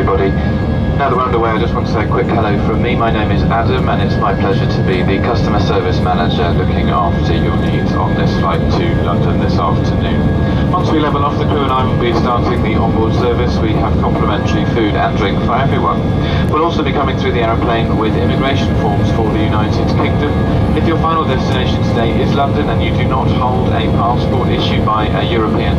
everybody. Now that we're underway, I just want to say a quick hello from me. My name is Adam, and it's my pleasure to be the Customer Service Manager looking after your needs on this flight to London this afternoon. Once we level off, the crew and I will be starting the onboard service. We have complimentary food and drink for everyone. We'll also be coming through the aeroplane with immigration forms for the United Kingdom. If your final destination today is London and you do not hold a passport issued by a European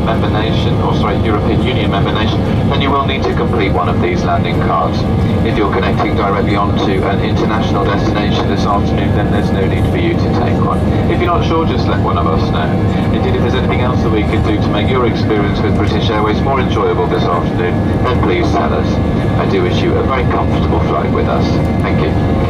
Union member nation, then you will need to complete one of these landing cards. If you're connecting directly onto an international destination this afternoon, then there's no need for you to take one. If you're not sure, just let one of us know. Indeed, if there's anything else that we can do to make your experience with British Airways more enjoyable this afternoon, then please tell us. I do wish you a very comfortable flight with us. Thank you.